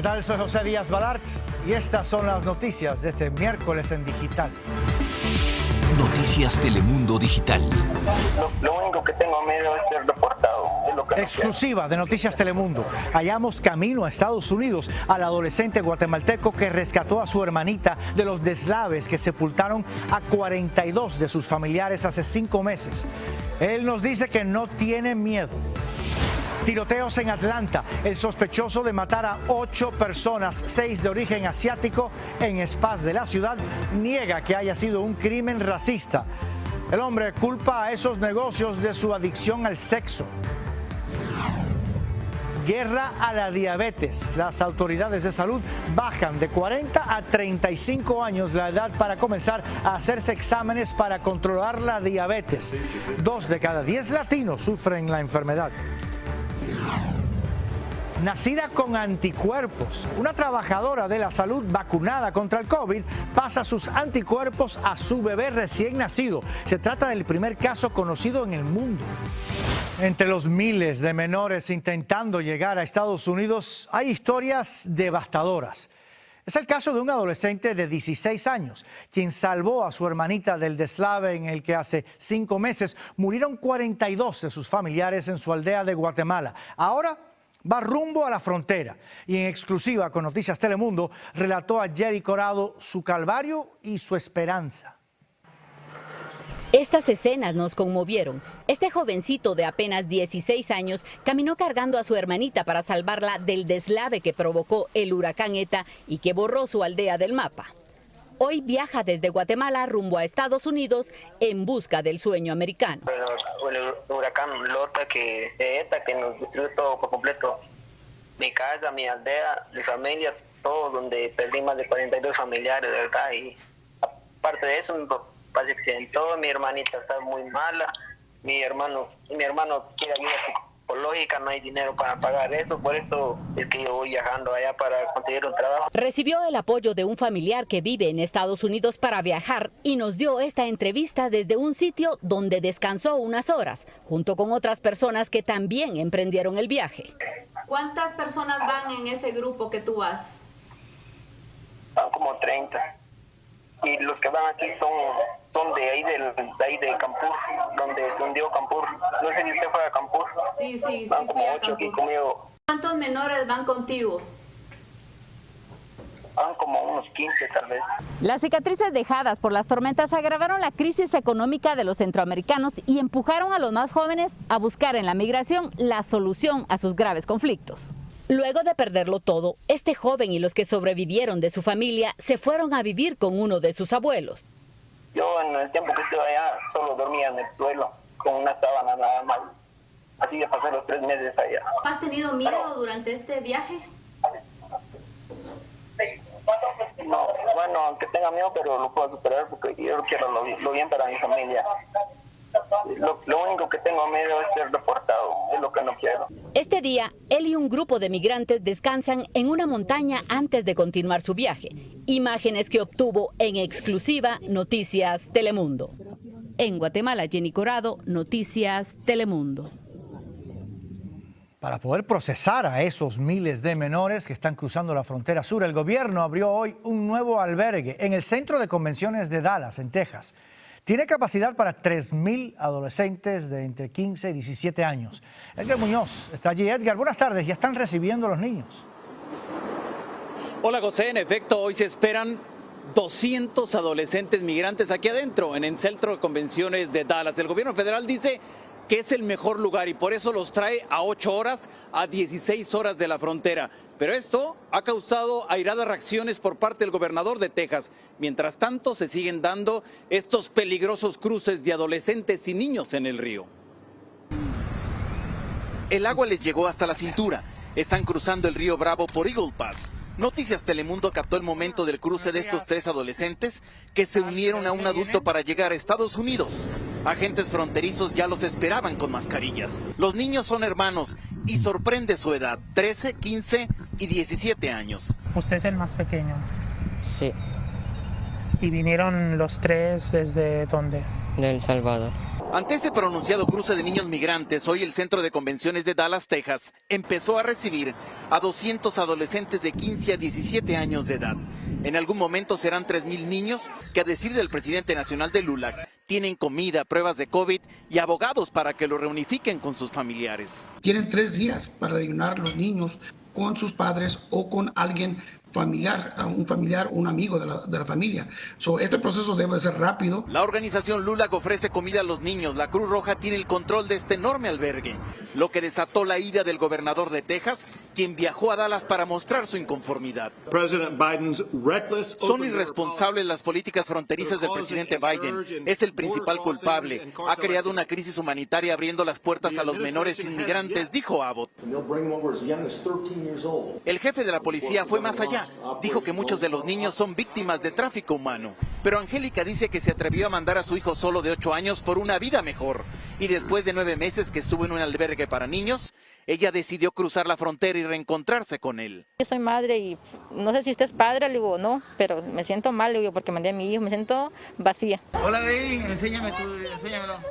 ¿Qué tal? Soy José Díaz Balart y estas son las noticias de este miércoles en Digital. Noticias Telemundo Digital. Lo único que tengo miedo es ser deportado. Es lo que Exclusiva de Noticias Telemundo. Hallamos camino a Estados Unidos al adolescente guatemalteco que rescató a su hermanita de los deslaves que sepultaron a 42 de sus familiares hace 5 meses. Él nos dice que no tiene miedo. Tiroteos en Atlanta. El sospechoso de matar a 8 personas, 6 de origen asiático, en spas de la ciudad, niega que haya sido un crimen racista. El hombre culpa a esos negocios de su adicción al sexo. Guerra a la diabetes. Las autoridades de salud bajan de 40 a 35 años la edad para comenzar a hacerse exámenes para controlar la diabetes. 2 de cada 10 latinos sufren la enfermedad. Nacida con anticuerpos, una trabajadora de la salud vacunada contra el COVID pasa sus anticuerpos a su bebé recién nacido. Se trata del primer caso conocido en el mundo. Entre los miles de menores intentando llegar a Estados Unidos hay historias devastadoras. Es el caso de un adolescente de 16 años, quien salvó a su hermanita del deslave en el que hace 5 meses murieron 42 de sus familiares en su aldea de Guatemala. Ahora va rumbo a la frontera y en exclusiva con Noticias Telemundo relató a Jerry Corado su calvario y su esperanza. Estas escenas nos conmovieron. Este jovencito de apenas 16 años caminó cargando a su hermanita para salvarla del deslave que provocó el huracán ETA y que borró su aldea del mapa. Hoy viaja desde Guatemala rumbo a Estados Unidos en busca del sueño americano. el huracán ETA que nos destruyó todo por completo. Mi casa, mi aldea, mi familia, todo, donde perdí más de 42 familiares, de verdad. Y aparte de eso, mi papá se accidentó, mi hermanita está muy mala, mi hermano quiere ayuda psicológica, no hay dinero para pagar eso, por eso es que yo voy viajando allá para conseguir un trabajo. Recibió el apoyo de un familiar que vive en Estados Unidos para viajar y nos dio esta entrevista desde un sitio donde descansó unas horas, junto con otras personas que también emprendieron el viaje. ¿Cuántas personas van en ese grupo que tú vas? Van como 30. Y los que van aquí son de ahí de Campur, donde se hundió Campur. No sé si usted fue a Campur. Sí. Van como 8 aquí conmigo. ¿Cuántos menores van contigo? Van como unos 15 tal vez. Las cicatrices dejadas por las tormentas agravaron la crisis económica de los centroamericanos y empujaron a los más jóvenes a buscar en la migración la solución a sus graves conflictos. Luego de perderlo todo, este joven y los que sobrevivieron de su familia se fueron a vivir con uno de sus abuelos. Yo en el tiempo que estuve allá solo dormía en el suelo con una sábana nada más. Así de pasé los 3 meses allá. ¿Has tenido miedo durante este viaje? No, bueno, aunque tenga miedo, pero lo puedo superar porque yo quiero lo bien para mi familia. Lo único que tengo miedo es ser deportado, es lo que no quiero. Este día, él y un grupo de migrantes descansan en una montaña antes de continuar su viaje. Imágenes que obtuvo en exclusiva Noticias Telemundo. En Guatemala, Jenny Corado, Noticias Telemundo. Para poder procesar a esos miles de menores que están cruzando la frontera sur, el gobierno abrió hoy un nuevo albergue en el Centro de Convenciones de Dallas, en Texas. Tiene capacidad para 3,000 adolescentes de entre 15 y 17 años. Edgar Muñoz está allí. Edgar, buenas tardes. ¿Ya están recibiendo a los niños? Hola, José. En efecto, hoy se esperan 200 adolescentes migrantes aquí adentro, en el Centro de Convenciones de Dallas. El gobierno federal dice que es el mejor lugar y por eso los trae a 8 horas, a 16 horas de la frontera. Pero esto ha causado airadas reacciones por parte del gobernador de Texas. Mientras tanto, se siguen dando estos peligrosos cruces de adolescentes y niños en el río. El agua les llegó hasta la cintura. Están cruzando el río Bravo por Eagle Pass. Noticias Telemundo captó el momento del cruce de estos 3 adolescentes que se unieron a un adulto para llegar a Estados Unidos. Agentes fronterizos ya los esperaban con mascarillas. Los niños son hermanos y sorprende su edad, 13, 15 y 17 años. ¿Usted es el más pequeño? Sí. ¿Y vinieron los 3 desde dónde? De El Salvador. Ante este pronunciado cruce de niños migrantes, hoy el Centro de Convenciones de Dallas, Texas, empezó a recibir a 200 adolescentes de 15 a 17 años de edad. En algún momento serán 3,000 niños que, a decir del presidente nacional de LULAC, tienen comida, pruebas de COVID y abogados para que lo reunifiquen con sus familiares. Tienen 3 días para reunir los niños con sus padres o con alguien familiar, un amigo de la familia. Este proceso debe ser rápido. La organización LULAC ofrece comida a los niños. La Cruz Roja tiene el control de este enorme albergue, lo que desató la ira del gobernador de Texas, quien viajó a Dallas para mostrar su inconformidad. Son irresponsables las políticas fronterizas del presidente Biden. Es el principal culpable. Ha creado una crisis humanitaria abriendo las puertas a los menores inmigrantes, dijo Abbott. El jefe de la policía fue más allá. Dijo que muchos de los niños son víctimas de tráfico humano. Pero Angélica dice que se atrevió a mandar a su hijo solo de 8 años por una vida mejor. Y después de 9 meses que estuvo en un albergue para niños, ella decidió cruzar la frontera y reencontrarse con él. Yo soy madre y no sé si usted es padre, le digo, no, pero me siento mal, le digo, porque mandé a mi hijo, me siento vacía. Hola, baby, enséñamelo.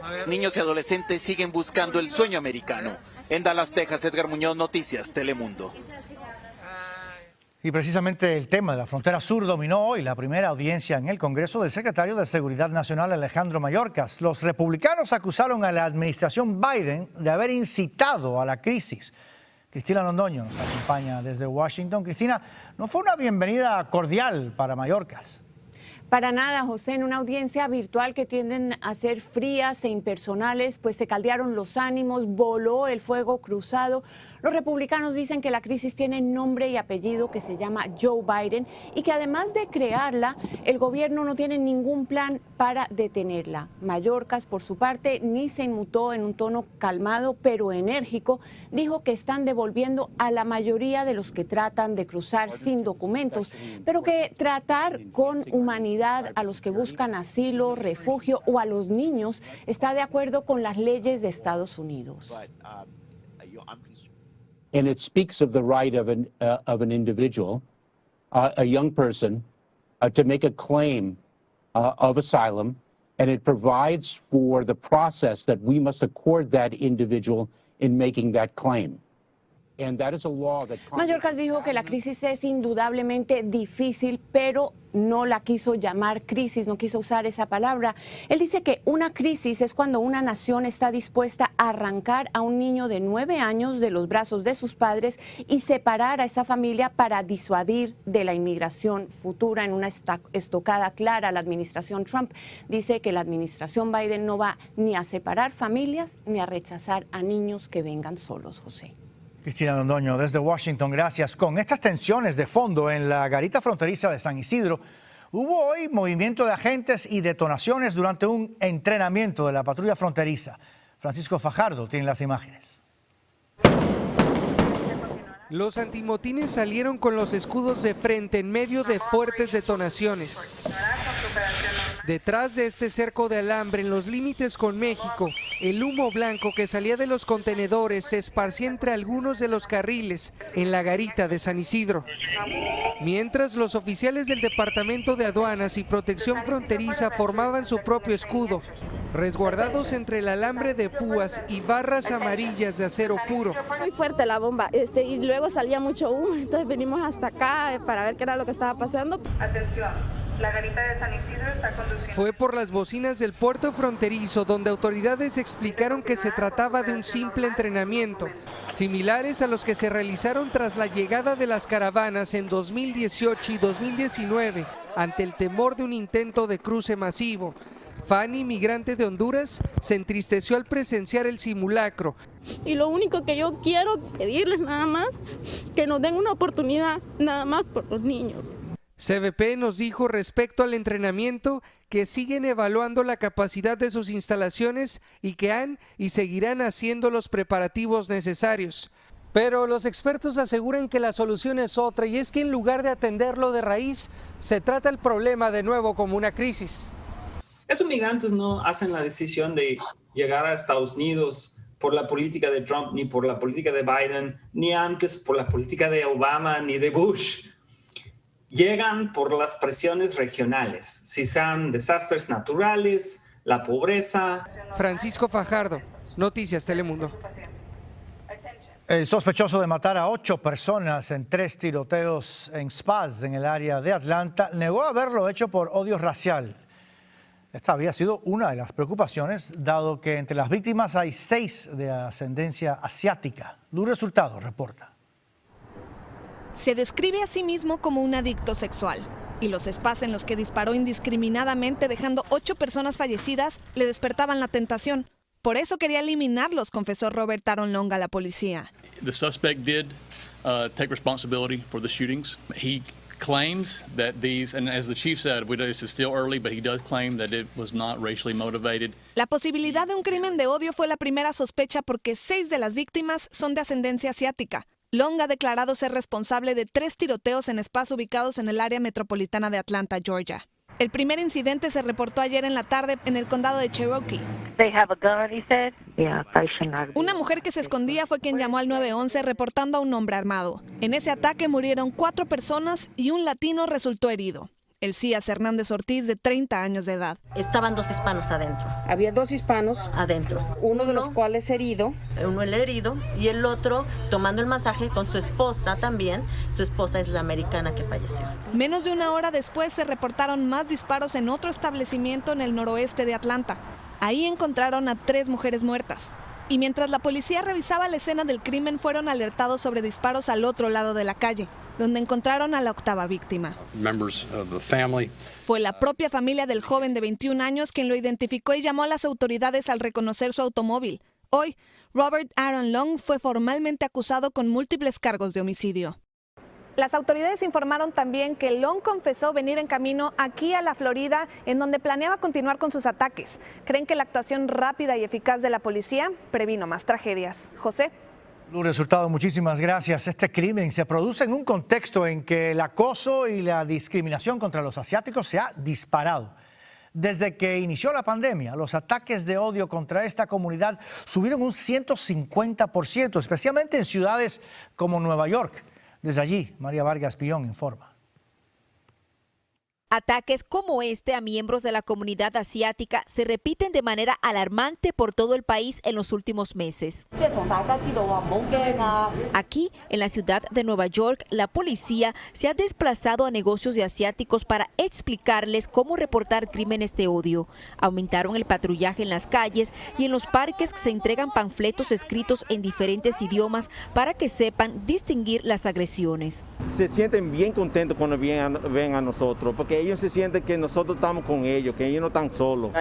A ver. Niños y adolescentes siguen buscando el sueño americano. En Dallas, Texas, Edgar Muñoz, Noticias, Telemundo. Y precisamente el tema de la frontera sur dominó hoy la primera audiencia en el Congreso del secretario de Seguridad Nacional, Alejandro Mayorkas. Los republicanos acusaron a la administración Biden de haber incitado a la crisis. Cristina Londoño nos acompaña desde Washington. Cristina, ¿no fue una bienvenida cordial para Mayorkas? Para nada, José, en una audiencia virtual que tienden a ser frías e impersonales, pues se caldearon los ánimos, voló el fuego cruzado. Los republicanos dicen que la crisis tiene nombre y apellido, que se llama Joe Biden, y que además de crearla, el gobierno no tiene ningún plan para detenerla. Mayorkas, por su parte, ni se inmutó, en un tono calmado pero enérgico, dijo que están devolviendo a la mayoría de los que tratan de cruzar sin documentos, pero que tratar con humanidad a los que buscan asilo, refugio o a los niños está de acuerdo con las leyes de Estados Unidos. And it speaks of the right of an individual, a young person, to make a claim of asylum, and it provides for the process that we must accord that individual in making that claim. Mayorkas dijo que la crisis es indudablemente difícil, pero no la quiso llamar crisis, no quiso usar esa palabra. Él dice que una crisis es cuando una nación está dispuesta a arrancar a un niño de 9 años de los brazos de sus padres y separar a esa familia para disuadir de la inmigración futura. En una estocada clara, la administración Trump dice que la administración Biden no va ni a separar familias ni a rechazar a niños que vengan solos, José. Cristina Londoño, desde Washington, gracias. Con estas tensiones de fondo en la garita fronteriza de San Isidro, hubo hoy movimiento de agentes y detonaciones durante un entrenamiento de la patrulla fronteriza. Francisco Fajardo tiene las imágenes. Los antimotines salieron con los escudos de frente en medio de fuertes detonaciones. Detrás de este cerco de alambre en los límites con México, el humo blanco que salía de los contenedores se esparcía entre algunos de los carriles en la garita de San Isidro. Mientras los oficiales del Departamento de Aduanas y Protección Fronteriza formaban su propio escudo, resguardados entre el alambre de púas y barras amarillas de acero puro. Muy fuerte la bomba, y luego salía mucho humo, entonces venimos hasta acá para ver qué era lo que estaba pasando. Atención, la garita de San Isidro está conduciendo. Fue por las bocinas del puerto fronterizo donde autoridades explicaron que se trataba de un simple entrenamiento, similares a los que se realizaron tras la llegada de las caravanas en 2018 y 2019, ante el temor de un intento de cruce masivo. Fanny, migrante de Honduras, se entristeció al presenciar el simulacro. Y lo único que yo quiero pedirles nada más, que nos den una oportunidad nada más por los niños. CBP nos dijo respecto al entrenamiento que siguen evaluando la capacidad de sus instalaciones y que han y seguirán haciendo los preparativos necesarios. Pero los expertos aseguran que la solución es otra, y es que en lugar de atenderlo de raíz, se trata el problema de nuevo como una crisis. Esos migrantes no hacen la decisión de llegar a Estados Unidos por la política de Trump, ni por la política de Biden, ni antes por la política de Obama, ni de Bush. Llegan por las presiones regionales, si sean desastres naturales, la pobreza. Francisco Fajardo, Noticias Telemundo. El sospechoso de matar a 8 personas en 3 tiroteos en spas en el área de Atlanta negó haberlo hecho por odio racial. Esta había sido una de las preocupaciones, dado que entre las víctimas hay 6 de ascendencia asiática. Luz Resultado reporta. Se describe a sí mismo como un adicto sexual y los spas en los que disparó indiscriminadamente dejando 8 personas fallecidas le despertaban la tentación. Por eso quería eliminarlos, confesó Robert Aaron Long a la policía. The suspect did take responsibility for the shootings. He claims that these, and as the chief said, this is still early, but he does claim that it was not racially motivated. La posibilidad de un crimen de odio fue la primera sospecha porque 6 de las víctimas son de ascendencia asiática. Long ha declarado ser responsable de 3 tiroteos en spas ubicados en el área metropolitana de Atlanta, Georgia. El primer incidente se reportó ayer en la tarde en el condado de Cherokee. Una mujer que se escondía fue quien llamó al 911 reportando a un hombre armado. En ese ataque murieron 4 personas y un latino resultó herido. Elías Hernández Ortiz, de 30 años de edad. Estaban 2 hispanos adentro. Había 2 hispanos adentro. Uno de los cuales herido. Uno el herido y el otro tomando el masaje con su esposa también. Su esposa es la americana que falleció. Menos de una hora después se reportaron más disparos en otro establecimiento en el noroeste de Atlanta. Ahí encontraron a 3 mujeres muertas. Y mientras la policía revisaba la escena del crimen, fueron alertados sobre disparos al otro lado de la calle, donde encontraron a la 8ª víctima. Fue la propia familia del joven de 21 años quien lo identificó y llamó a las autoridades al reconocer su automóvil. Hoy, Robert Aaron Long fue formalmente acusado con múltiples cargos de homicidio. Las autoridades informaron también que Long confesó venir en camino aquí a la Florida, en donde planeaba continuar con sus ataques. Creen que la actuación rápida y eficaz de la policía previno más tragedias. José. Luz Resultado, muchísimas gracias. Este crimen se produce en un contexto en que el acoso y la discriminación contra los asiáticos se ha disparado. Desde que inició la pandemia, los ataques de odio contra esta comunidad subieron un 150%, especialmente en ciudades como Nueva York. Desde allí, María Vargas Pillón informa. Ataques como este a miembros de la comunidad asiática se repiten de manera alarmante por todo el país en los últimos meses. Aquí, en la ciudad de Nueva York, la policía se ha desplazado a negocios de asiáticos para explicarles cómo reportar crímenes de odio. Aumentaron el patrullaje en las calles y en los parques se entregan panfletos escritos en diferentes idiomas para que sepan distinguir las agresiones. Se sienten bien contentos cuando ven a nosotros, porque ellos se sienten que nosotros estamos con ellos, que ellos no están solos.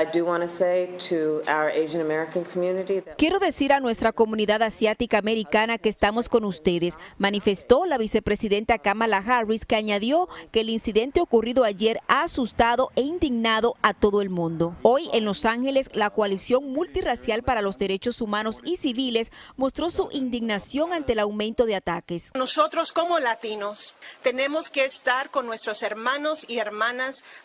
Quiero decir a nuestra comunidad asiática americana que estamos con ustedes, manifestó la vicepresidenta Kamala Harris, que añadió que el incidente ocurrido ayer ha asustado e indignado a todo el mundo. Hoy en Los Ángeles, la coalición multirracial para los derechos humanos y civiles mostró su indignación ante el aumento de ataques. Nosotros como latinos tenemos que estar con nuestros hermanos y hermanas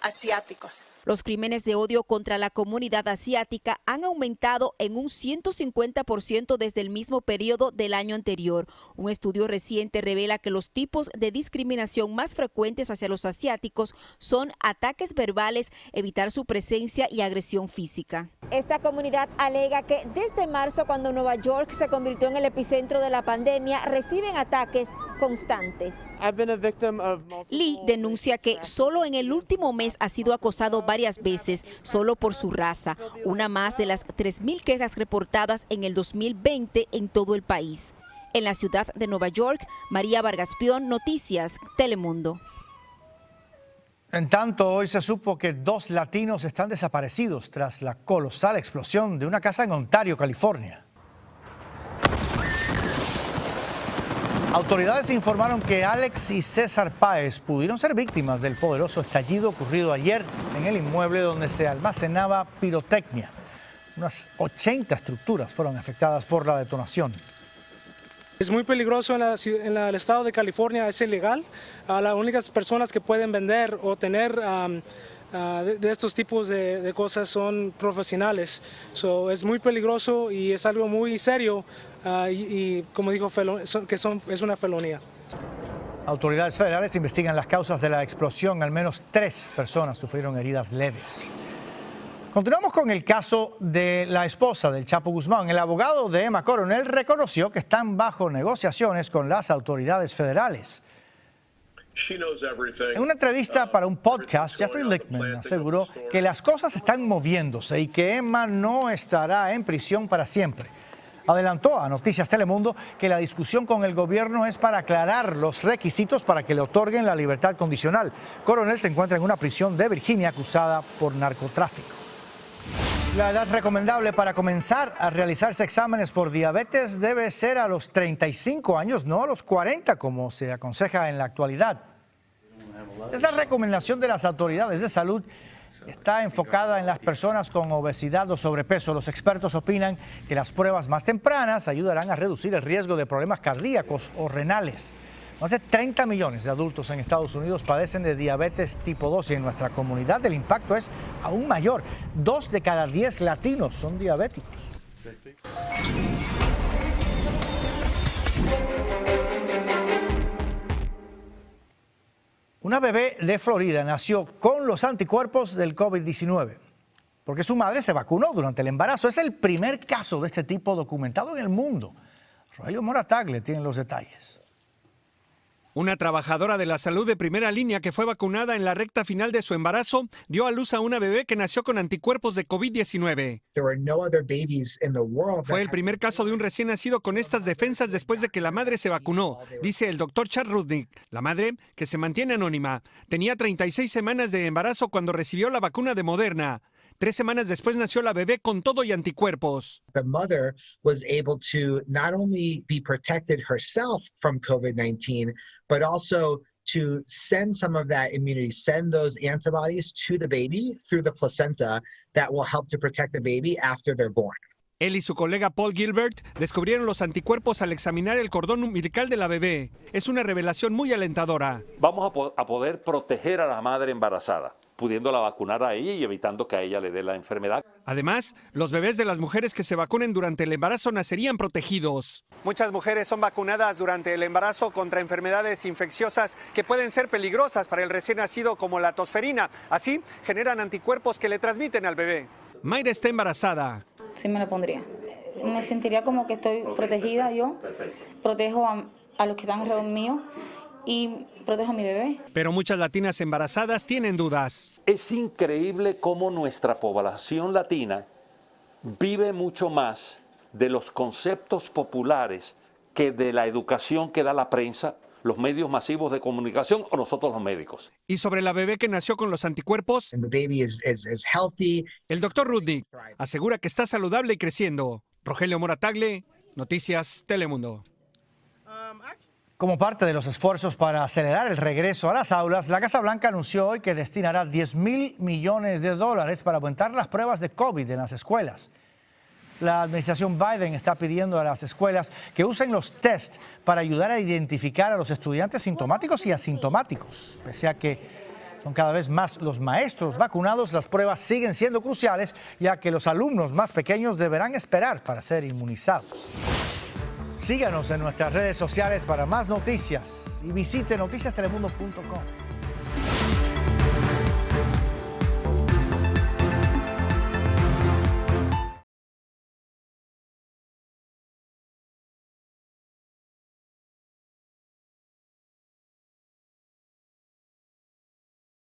asiáticos. Los crímenes de odio contra la comunidad asiática han aumentado en un 150% desde el mismo periodo del año anterior. Un estudio reciente revela que los tipos de discriminación más frecuentes hacia los asiáticos son ataques verbales, evitar su presencia y agresión física. Esta comunidad alega que desde marzo, cuando Nueva York se convirtió en el epicentro de la pandemia, reciben ataques constantes. Lee denuncia que solo en el último mes ha sido acosado varias veces, solo por su raza, una más de las 3,000 quejas reportadas en el 2020 en todo el país. En la ciudad de Nueva York, María Vargas Pillón, Noticias, Telemundo. En tanto, hoy se supo que 2 latinos están desaparecidos tras la colosal explosión de una casa en Ontario, California. Autoridades informaron que Alex y César Páez pudieron ser víctimas del poderoso estallido ocurrido ayer en el inmueble donde se almacenaba pirotecnia. Unas 80 estructuras fueron afectadas por la detonación. Es muy peligroso en el estado de California, es ilegal. Las únicas personas que pueden vender o tener de estos tipos de cosas son profesionales. Es muy peligroso y es algo muy serio y como dijo, es una felonía. Autoridades federales investigan las causas de la explosión. Al menos 3 personas sufrieron heridas leves. Continuamos con el caso de la esposa del Chapo Guzmán. El abogado de Emma Coronel reconoció que están bajo negociaciones con las autoridades federales. En una entrevista para un podcast, Jeffrey Lichtman aseguró que las cosas están moviéndose y que Emma no estará en prisión para siempre. Adelantó a Noticias Telemundo que la discusión con el gobierno es para aclarar los requisitos para que le otorguen la libertad condicional. Coronel se encuentra en una prisión de Virginia acusada por narcotráfico. La edad recomendable para comenzar a realizarse exámenes por diabetes debe ser a los 35 años, no a los 40 como se aconseja en la actualidad. Esta recomendación de las autoridades de salud está enfocada en las personas con obesidad o sobrepeso. Los expertos opinan que las pruebas más tempranas ayudarán a reducir el riesgo de problemas cardíacos o renales. Más de 30 millones de adultos en Estados Unidos padecen de diabetes tipo 2 y en nuestra comunidad el impacto es aún mayor. 2 de cada 10 latinos son diabéticos. Una bebé de Florida nació con los anticuerpos del COVID-19 porque su madre se vacunó durante el embarazo. Es el primer caso de este tipo documentado en el mundo. Rogelio Mora Tagle tiene los detalles. Una trabajadora de la salud de primera línea que fue vacunada en la recta final de su embarazo dio a luz a una bebé que nació con anticuerpos de COVID-19. Fue el primer caso de un recién nacido con estas defensas después de que la madre se vacunó, dice el doctor Chad Rudnick. La madre, que se mantiene anónima, tenía 36 semanas de embarazo cuando recibió la vacuna de Moderna. 3 semanas después nació la bebé con todo y anticuerpos. The mother was able to not only be protected herself from COVID-19, but also to send some of that immunity, send those antibodies to the baby through the placenta that will help to protect the baby after they're born. Él y su colega Paul Gilbert descubrieron los anticuerpos al examinar el cordón umbilical de la bebé. Es una revelación muy alentadora. Vamos a poder proteger a la madre embarazada, pudiéndola vacunar a ella y evitando que a ella le dé la enfermedad. Además, los bebés de las mujeres que se vacunen durante el embarazo nacerían protegidos. Muchas mujeres son vacunadas durante el embarazo contra enfermedades infecciosas que pueden ser peligrosas para el recién nacido, como la tosferina. Así, generan anticuerpos que le transmiten al bebé. Mayra está embarazada. Sí me lo pondría. Me sentiría como que estoy protegida yo, protejo a los que están alrededor mío y protejo a mi bebé. Pero muchas latinas embarazadas tienen dudas. Es increíble cómo nuestra población latina vive mucho más de los conceptos populares que de la educación que da la prensa, los medios masivos de comunicación o nosotros los médicos. Y sobre la bebé que nació con los anticuerpos, el doctor Rudnick asegura que está saludable y creciendo. Rogelio Mora Tagle, Noticias Telemundo. Como parte de los esfuerzos para acelerar el regreso a las aulas, la Casa Blanca anunció hoy que destinará $10,000 millones para aumentar las pruebas de COVID en las escuelas. La administración Biden está pidiendo a las escuelas que usen los test para ayudar a identificar a los estudiantes sintomáticos y asintomáticos. Pese a que son cada vez más los maestros vacunados, las pruebas siguen siendo cruciales, ya que los alumnos más pequeños deberán esperar para ser inmunizados. Síganos en nuestras redes sociales para más noticias y visite noticiastelemundo.com.